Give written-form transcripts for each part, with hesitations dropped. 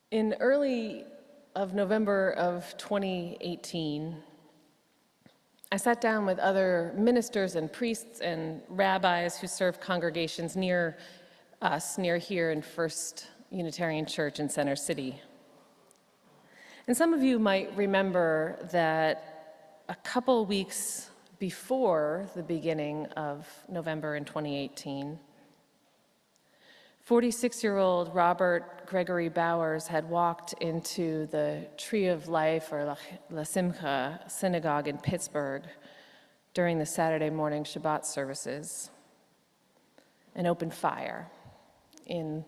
In early of November of 2018, I sat down with other ministers and priests and rabbis who serve congregations near us, near here in First Unitarian Church in Center City. And some of you might remember that a couple weeks before the beginning of November in 2018, 46-year-old Robert Gregory Bowers had walked into the Tree of Life, or La Simcha synagogue in Pittsburgh during the Saturday morning Shabbat services and opened fire in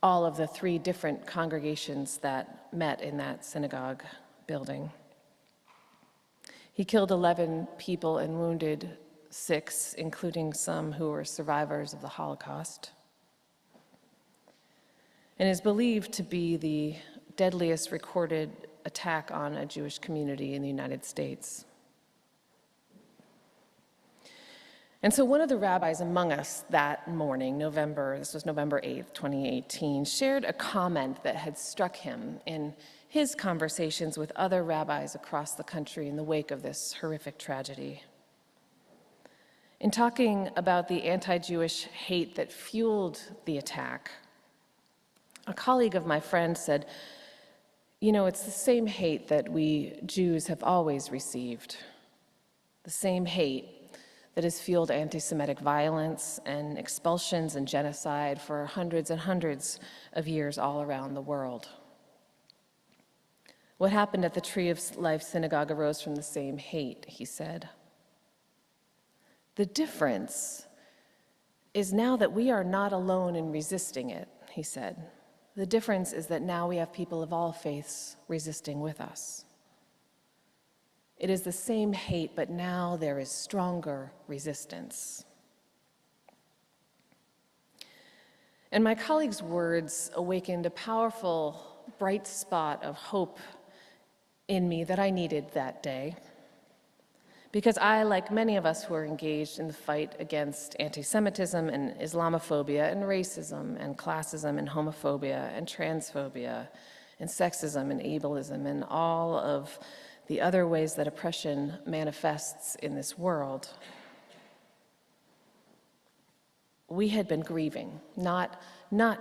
all of the 3 different congregations that met in that synagogue building. He killed 11 people and wounded 6, including some who were survivors of the Holocaust, and is believed to be the deadliest recorded attack on a Jewish community in the United States. And so one of the rabbis among us that morning, this was November 8th, 2018, shared a comment that had struck him in his conversations with other rabbis across the country in the wake of this horrific tragedy. In talking about the anti-Jewish hate that fueled the attack, a colleague of my friend said, it's the same hate that we Jews have always received, the same hate that has fueled anti-Semitic violence and expulsions and genocide for hundreds and hundreds of years all around the world. What happened at the Tree of Life synagogue arose from the same hate, he said. The difference is now that we are not alone in resisting it, he said. The difference is that now we have people of all faiths resisting with us. It is the same hate, but now there is stronger resistance. And my colleague's words awakened a powerful, bright spot of hope in me that I needed that day. Because I, like many of us who are engaged in the fight against anti-Semitism and Islamophobia and racism and classism and homophobia and transphobia and sexism and ableism and all of the other ways that oppression manifests in this world, we had been grieving, not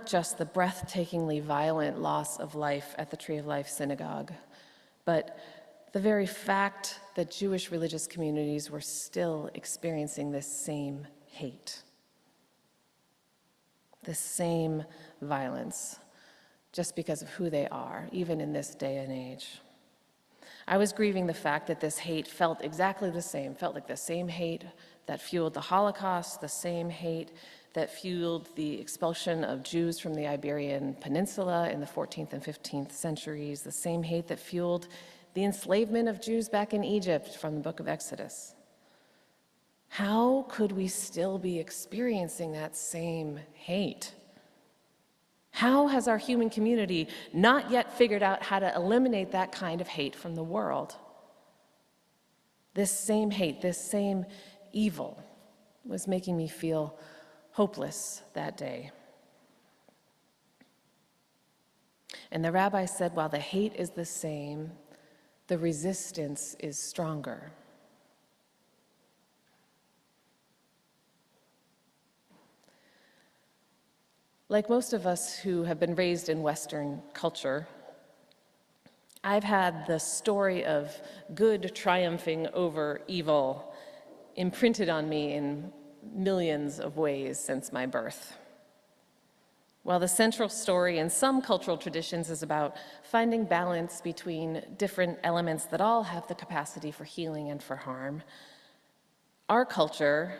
just the breathtakingly violent loss of life at the Tree of Life synagogue, but the very fact that Jewish religious communities were still experiencing this same hate, this same violence, just because of who they are, even in this day and age. I was grieving the fact that this hate felt exactly the same, felt like the same hate that fueled the Holocaust, the same hate that fueled the expulsion of Jews from the Iberian Peninsula in the 14th and 15th centuries, the same hate that fueled the enslavement of Jews back in Egypt from the book of Exodus. How could we still be experiencing that same hate? How has our human community not yet figured out how to eliminate that kind of hate from the world? This same hate, this same evil was making me feel hopeless that day. And the rabbi said, while the hate is the same, the resistance is stronger. Like most of us who have been raised in Western culture, I've had the story of good triumphing over evil imprinted on me in millions of ways since my birth. While the central story in some cultural traditions is about finding balance between different elements that all have the capacity for healing and for harm, our culture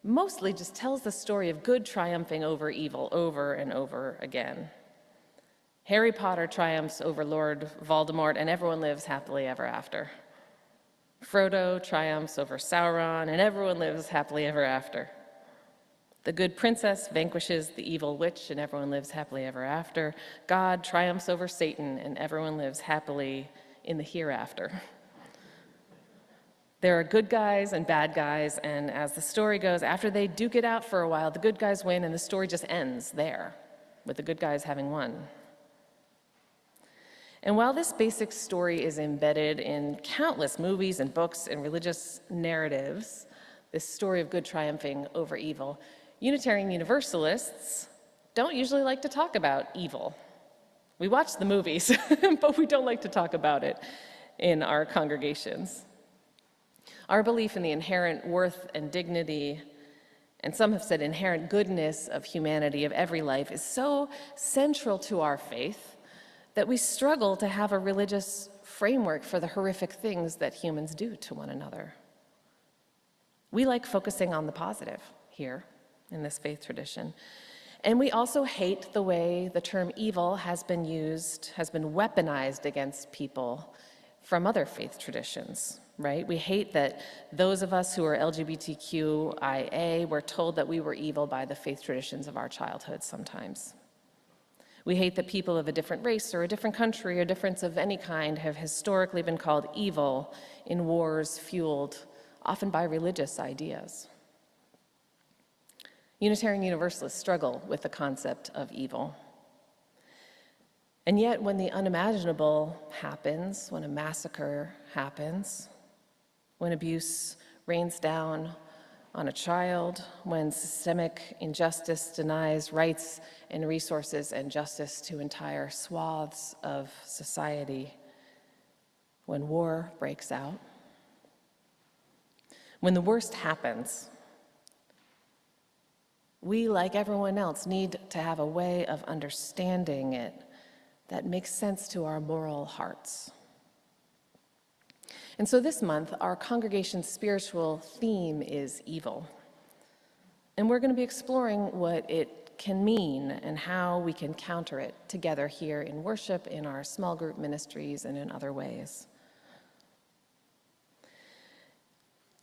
mostly just tells the story of good triumphing over evil over and over again. Harry Potter triumphs over Lord Voldemort and everyone lives happily ever after. Frodo triumphs over Sauron and everyone lives happily ever after. The good princess vanquishes the evil witch and everyone lives happily ever after. God triumphs over Satan and everyone lives happily in the hereafter. There are good guys and bad guys, and as the story goes, after they duke it out for a while, the good guys win and the story just ends there, with the good guys having won. And while this basic story is embedded in countless movies and books and religious narratives, this story of good triumphing over evil, Unitarian Universalists don't usually like to talk about evil. We watch the movies, but we don't like to talk about it in our congregations. Our belief in the inherent worth and dignity, and some have said inherent goodness of humanity, of every life, is so central to our faith that we struggle to have a religious framework for the horrific things that humans do to one another. We like focusing on the positive here in this faith tradition. And we also hate the way the term evil has been used, has been weaponized against people from other faith traditions, right? We hate that those of us who are LGBTQIA were told that we were evil by the faith traditions of our childhood sometimes. We hate that people of a different race or a different country or difference of any kind have historically been called evil in wars fueled often by religious ideas. Unitarian Universalists struggle with the concept of evil. And yet, when the unimaginable happens, when a massacre happens, when abuse rains down on a child, when systemic injustice denies rights and resources and justice to entire swaths of society, when war breaks out, when the worst happens, we, like everyone else, need to have a way of understanding it that makes sense to our moral hearts. And so this month, our congregation's spiritual theme is evil. And we're going to be exploring what it can mean and how we can counter it together here in worship, in our small group ministries, and in other ways.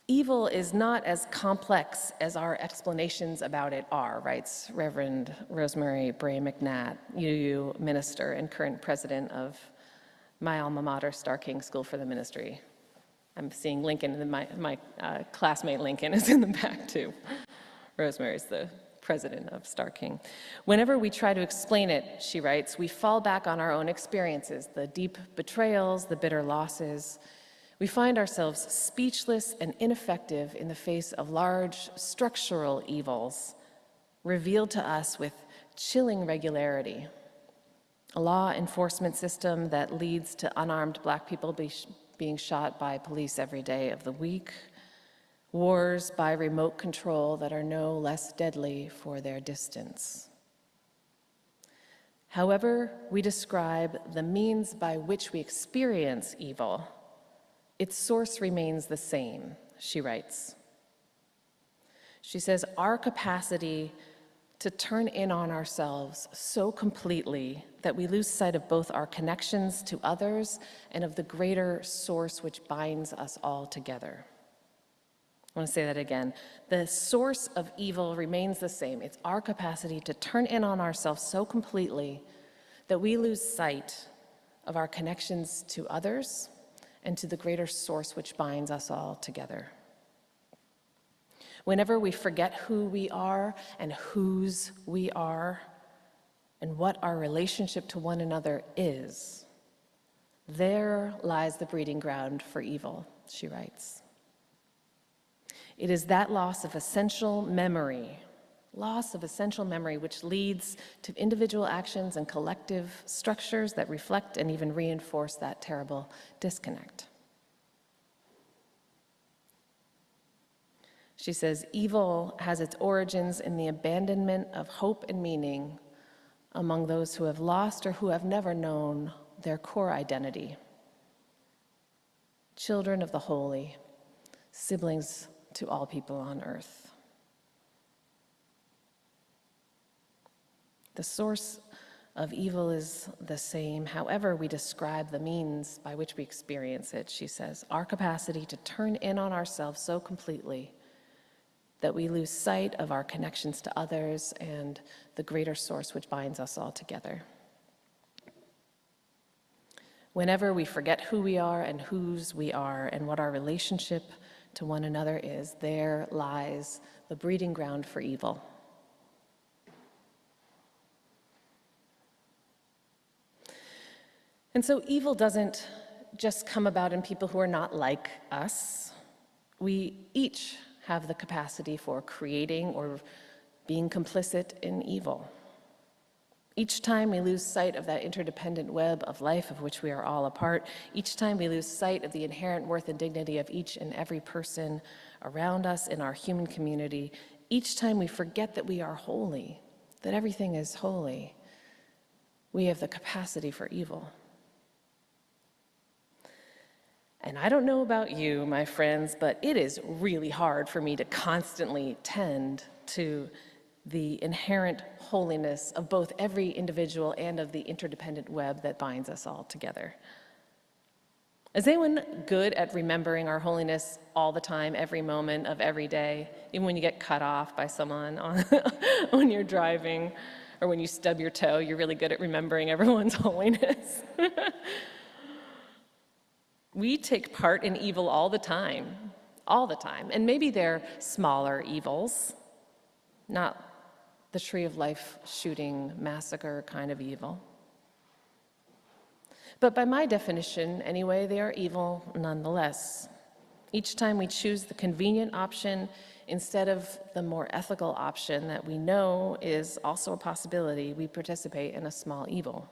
Evil is not as complex as our explanations about it are, writes Reverend Rosemary Bray McNatt, UU minister and current president of my alma mater, Starr King School for the Ministry. I'm seeing Lincoln, and my classmate Lincoln is in the back too. Rosemary's the president of Starr King. Whenever we try to explain it, she writes, we fall back on our own experiences, the deep betrayals, the bitter losses. We find ourselves speechless and ineffective in the face of large structural evils revealed to us with chilling regularity. A law enforcement system that leads to unarmed Black people being shot by police every day of the week, wars by remote control that are no less deadly for their distance. However we describe the means by which we experience evil, its source remains the same, she writes. She says, our capacity to turn in on ourselves so completely that we lose sight of both our connections to others and of the greater source which binds us all together. I want to say that again. The source of evil remains the same. It's our capacity to turn in on ourselves so completely that we lose sight of our connections to others and to the greater source which binds us all together. Whenever we forget who we are and whose we are and what our relationship to one another is, there lies the breeding ground for evil, she writes. It is that loss of essential memory, which leads to individual actions and collective structures that reflect and even reinforce that terrible disconnect. She says, evil has its origins in the abandonment of hope and meaning among those who have lost or who have never known their core identity. Children of the holy, siblings to all people on earth. The source of evil is the same, however we describe the means by which we experience it, she says. Our capacity to turn in on ourselves so completely that we lose sight of our connections to others and the greater source which binds us all together. Whenever we forget who we are and whose we are and what our relationship to one another is, there lies the breeding ground for evil. And so evil doesn't just come about in people who are not like us. We each have the capacity for creating or being complicit in evil. Each time we lose sight of that interdependent web of life of which we are all a part, each time we lose sight of the inherent worth and dignity of each and every person around us in our human community, each time we forget that we are holy, that everything is holy, we have the capacity for evil. And I don't know about you, my friends, but it is really hard for me to constantly tend to the inherent holiness of both every individual and of the interdependent web that binds us all together. Is anyone good at remembering our holiness all the time, every moment of every day, even when you get cut off by someone when you're driving, or when you stub your toe, you're really good at remembering everyone's holiness? We take part in evil all the time, and maybe they're smaller evils, not the Tree of Life shooting massacre kind of evil. But by my definition, anyway, they are evil nonetheless. Each time we choose the convenient option instead of the more ethical option that we know is also a possibility, we participate in a small evil.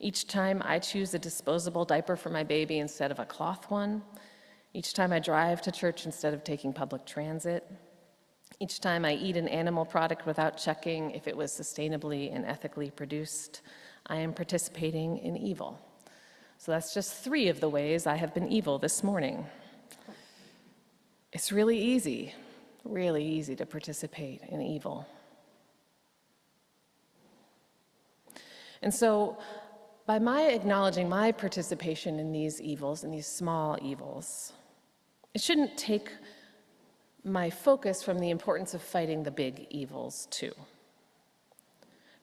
Each time I choose a disposable diaper for my baby instead of a cloth one, each time I drive to church instead of taking public transit, each time I eat an animal product without checking if it was sustainably and ethically produced, I am participating in evil. So that's just 3 of the ways I have been evil this morning. It's really easy to participate in evil. And so, by my acknowledging my participation in these evils, in these small evils, it shouldn't take my focus from the importance of fighting the big evils too.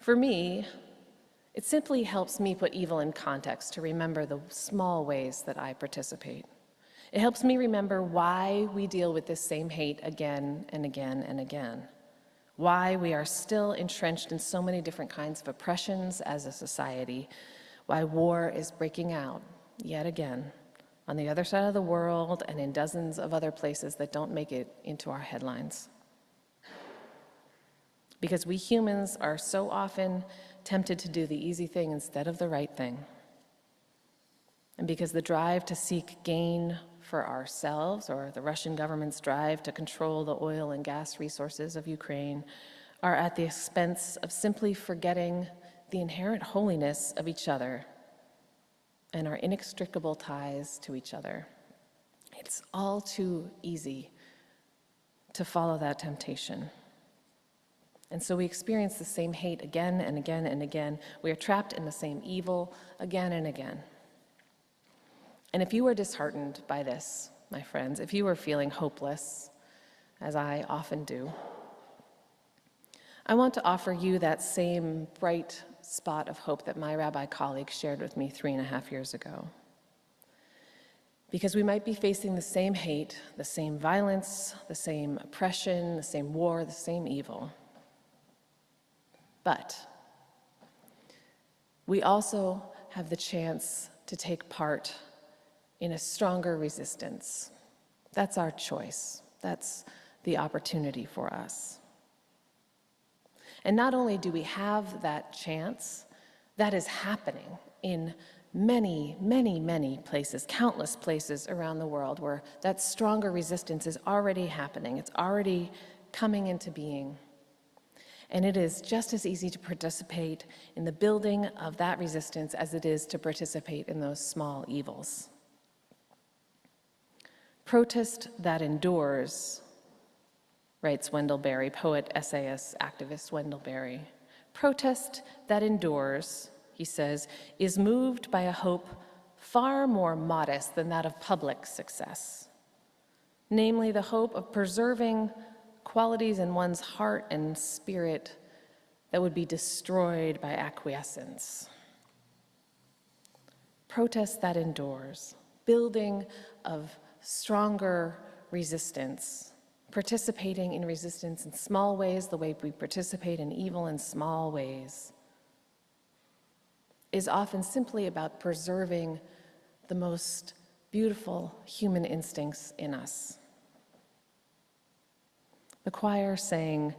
For me, it simply helps me put evil in context to remember the small ways that I participate. It helps me remember why we deal with this same hate again and again and again, why we are still entrenched in so many different kinds of oppressions as a society, why war is breaking out yet again on the other side of the world and in dozens of other places that don't make it into our headlines. Because we humans are so often tempted to do the easy thing instead of the right thing. And because the drive to seek gain for ourselves, or the Russian government's drive to control the oil and gas resources of Ukraine, are at the expense of simply forgetting the inherent holiness of each other and our inextricable ties to each other. It's all too easy to follow that temptation. And so we experience the same hate again and again and again. We are trapped in the same evil again and again. And if you are disheartened by this, my friends, if you are feeling hopeless, as I often do, I want to offer you that same bright spot of hope that my rabbi colleague shared with me 3.5 years ago. Because we might be facing the same hate, the same violence, the same oppression, the same war, the same evil. But we also have the chance to take part in a stronger resistance. That's our choice. That's the opportunity for us. And not only do we have that chance, that is happening in many, many, many places, countless places around the world where that stronger resistance is already happening. It's already coming into being. And it is just as easy to participate in the building of that resistance as it is to participate in those small evils. Protest that endures, writes Wendell Berry, poet, essayist, activist Wendell Berry. Protest that endures, he says, is moved by a hope far more modest than that of public success, namely the hope of preserving qualities in one's heart and spirit that would be destroyed by acquiescence. Protest that endures, building of stronger resistance, participating in resistance in small ways the way we participate in evil in small ways. is often simply about preserving the most beautiful human instincts in us. The choir sang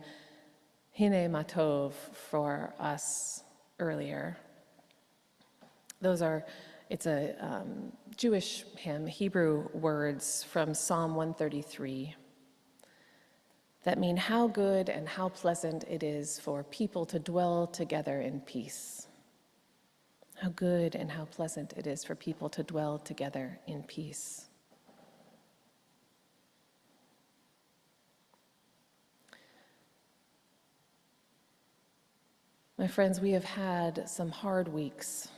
Hine Matov for us earlier. It's a Jewish hymn, Hebrew words from Psalm 133 that mean how good and how pleasant it is for people to dwell together in peace. How good and how pleasant it is for people to dwell together in peace. My friends, we have had some hard weeks.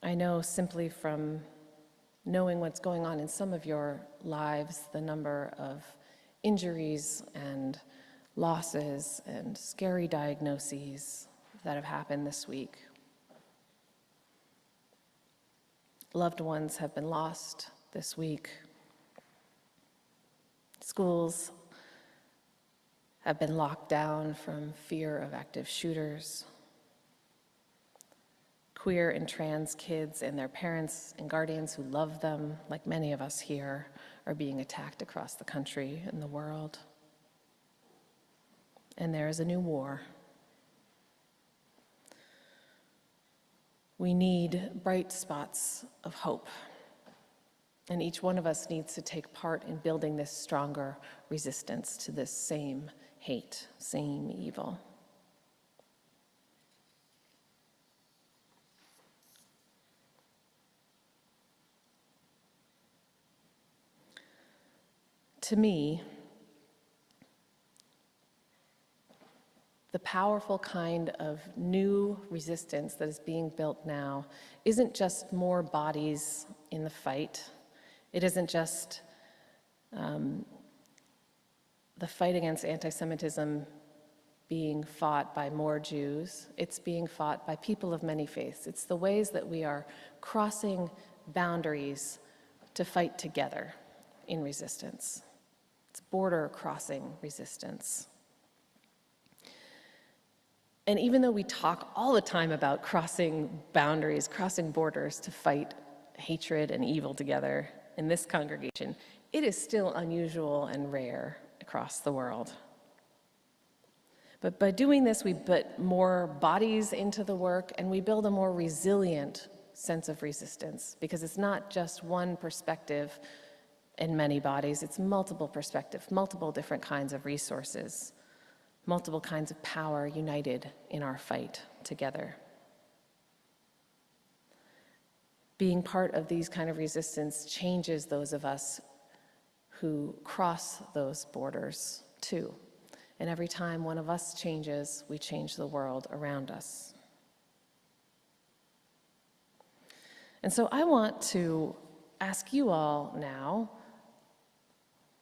I know simply from knowing what's going on in some of your lives, the number of injuries and losses and scary diagnoses that have happened this week. Loved ones have been lost this week. Schools have been locked down from fear of active shooters. Queer and trans kids and their parents and guardians who love them, like many of us here, are being attacked across the country and the world. And there is a new war. We need bright spots of hope. And each one of us needs to take part in building this stronger resistance to this same hate, same evil. To me, the powerful kind of new resistance that is being built now isn't just more bodies in the fight. It isn't just the fight against anti-Semitism being fought by more Jews. It's being fought by people of many faiths. It's the ways that we are crossing boundaries to fight together in resistance. It's border crossing resistance. And even though we talk all the time about crossing boundaries, crossing borders to fight hatred and evil together in this congregation, it is still unusual and rare across the world. But by doing this, we put more bodies into the work and we build a more resilient sense of resistance, because it's not just one perspective and many bodies, it's multiple perspectives, multiple different kinds of resources, multiple kinds of power united in our fight together. Being part of these kind of resistance changes those of us who cross those borders too. And every time one of us changes, we change the world around us. And so I want to ask you all now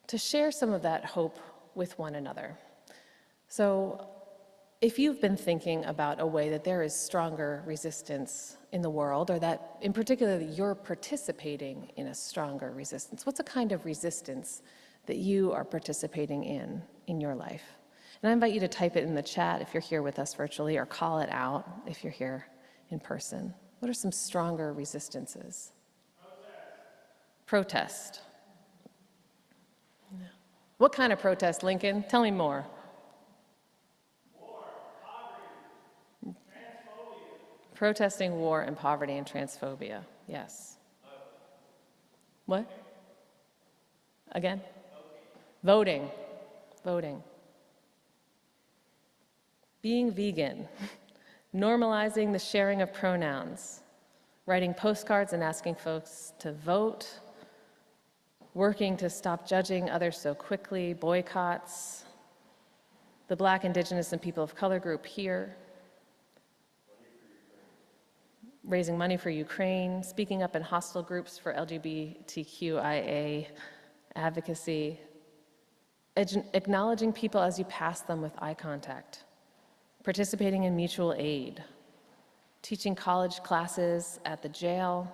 to share some of that hope with one another. So if you've been thinking about a way that there is stronger resistance in the world, or that in particular that you're participating in a stronger resistance, what's a kind of resistance that you are participating in your life? And I invite you to type it in the chat if you're here with us virtually, or call it out if you're here in person. What are some stronger resistances? Protest. What kind of protest, Lincoln? Tell me more. War, poverty, transphobia. Protesting war and poverty and transphobia, yes. What? Again? Voting. Voting. Being vegan. Normalizing the sharing of pronouns. Writing postcards and asking folks to vote. Working to stop judging others so quickly. Boycotts. The Black, Indigenous, and people of color group here. Raising money for Ukraine, speaking up in hostile groups for LGBTQIA advocacy, acknowledging people as you pass them with eye contact, participating in mutual aid, teaching college classes at the jail,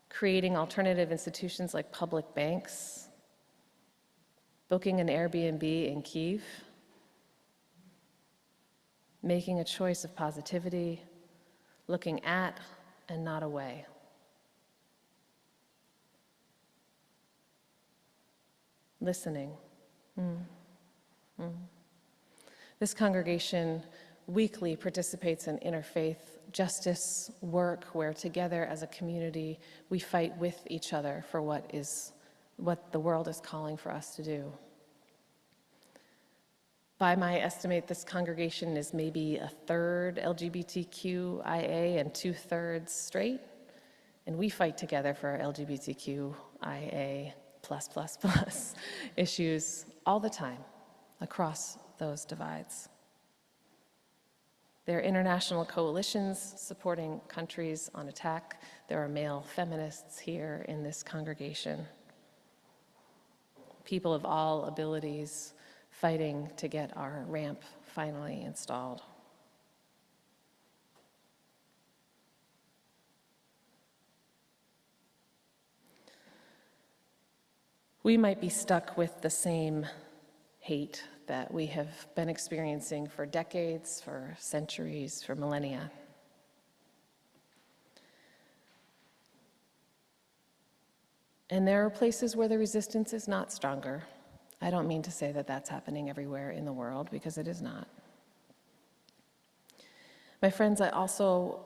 creating alternative institutions like public banks, booking an Airbnb in Kyiv, making a choice of positivity, looking at and not away. Listening. This congregation weekly participates in interfaith justice work where together as a community we fight with each other for what the world is calling for us to do. By my estimate, this congregation is maybe a third LGBTQIA and 2/3 straight, and we fight together for LGBTQIA plus issues all the time across those divides. There are international coalitions supporting countries on attack. There are male feminists here in this congregation. People of all abilities fighting to get our ramp finally installed. We might be stuck with the same hate that we have been experiencing for decades, for centuries, for millennia. And there are places where the resistance is not stronger. I don't mean to say that that's happening everywhere in the world, because it is not. My friends, I also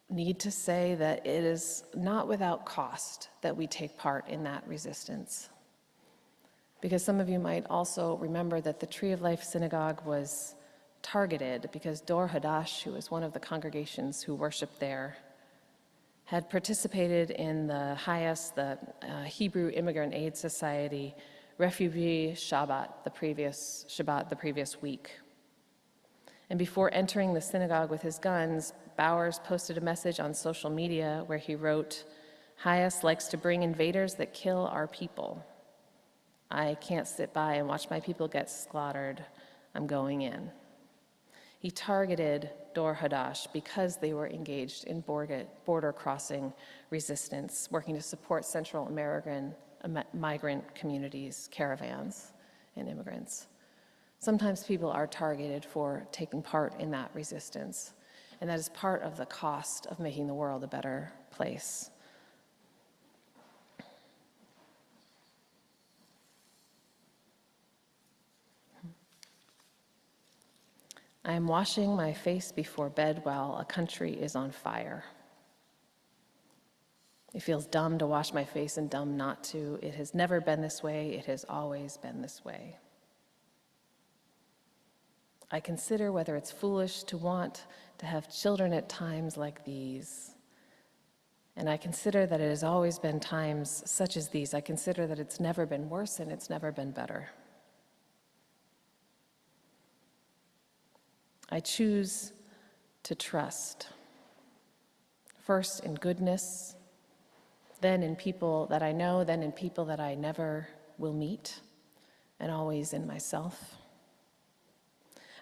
need to say that it is not without cost that we take part in that resistance. Because some of you might also remember that the Tree of Life Synagogue was targeted because Dor Hadash, who was one of the congregations who worshiped there, had participated in the HIAS, the Hebrew Immigrant Aid Society, refugee Shabbat the previous week. And before entering the synagogue with his guns, Bowers posted a message on social media where he wrote, "HIAS likes to bring invaders that kill our people. I can't sit by and watch my people get slaughtered. I'm going in." He targeted Dor Hadash because they were engaged in border crossing resistance, working to support Central American migrant communities, caravans, and immigrants. Sometimes people are targeted for taking part in that resistance, and that is part of the cost of making the world a better place. I am washing my face before bed while a country is on fire. It feels dumb to wash my face and dumb not to. It has never been this way. It has always been this way. I consider whether it's foolish to want to have children at times like these. And I consider that it has always been times such as these. I consider that it's never been worse and it's never been better. I choose to trust, first in goodness, then in people that I know, then in people that I never will meet, and always in myself.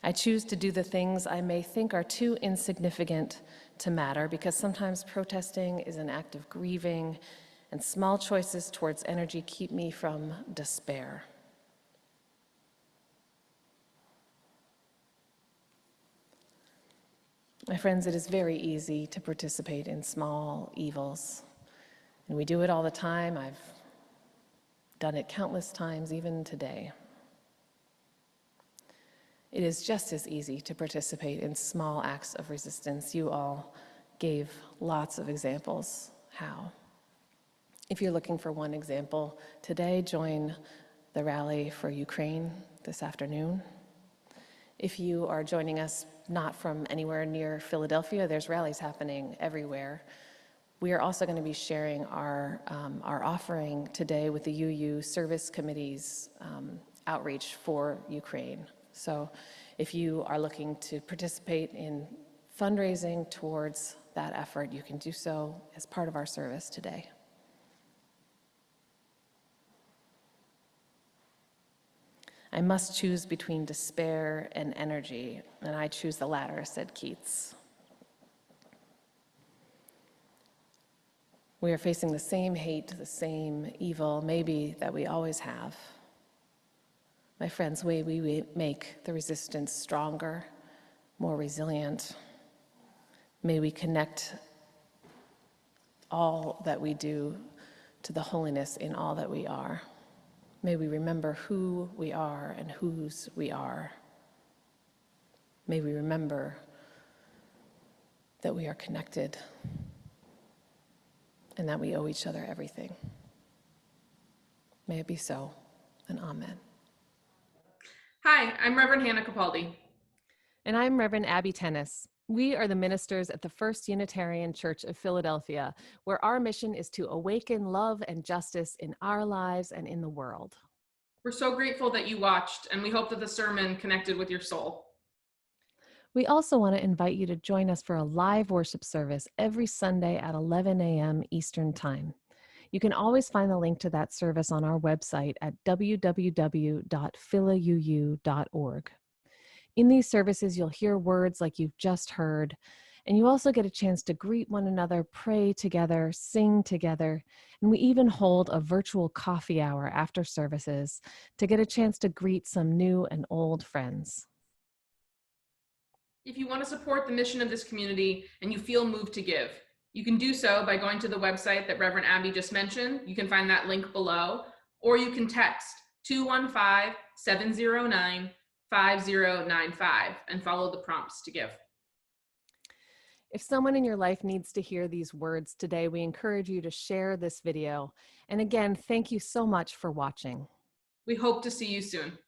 I choose to do the things I may think are too insignificant to matter, because sometimes protesting is an act of grieving, and small choices towards energy keep me from despair. My friends, it is very easy to participate in small evils, and we do it all the time. I've done it countless times, even today. It is just as easy to participate in small acts of resistance. You all gave lots of examples how. If you're looking for one example today, join the rally for Ukraine this afternoon. If you are joining us not from anywhere near Philadelphia, there's rallies happening everywhere. We are also going to be sharing our offering today with the UU Service Committee's outreach for Ukraine. So if you are looking to participate in fundraising towards that effort, you can do so as part of our service today. I must choose between despair and energy, and I choose the latter, said Keats. We are facing the same hate, the same evil, maybe that we always have. My friends, may we make the resistance stronger, more resilient. May we connect all that we do to the holiness in all that we are. May we remember who we are and whose we are. May we remember that we are connected and that we owe each other everything. May it be so, and amen. Hi, I'm Reverend Hannah Capaldi. And I'm Reverend Abbey Tennis. We are the ministers at the First Unitarian Church of Philadelphia, where our mission is to awaken love and justice in our lives and in the world. We're so grateful that you watched, and we hope that the sermon connected with your soul. We also want to invite you to join us for a live worship service every Sunday at 11 a.m. Eastern Time. You can always find the link to that service on our website at www.philauu.org. In these services, you'll hear words like you've just heard, and you also get a chance to greet one another, pray together, sing together, and we even hold a virtual coffee hour after services to get a chance to greet some new and old friends. If you want to support the mission of this community and you feel moved to give, you can do so by going to the website that Reverend Abbey just mentioned. You can find that link below, or you can text 215-709-5095 and follow the prompts to give. If someone in your life needs to hear these words today, we encourage you to share this video. And again, thank you so much for watching. We hope to see you soon.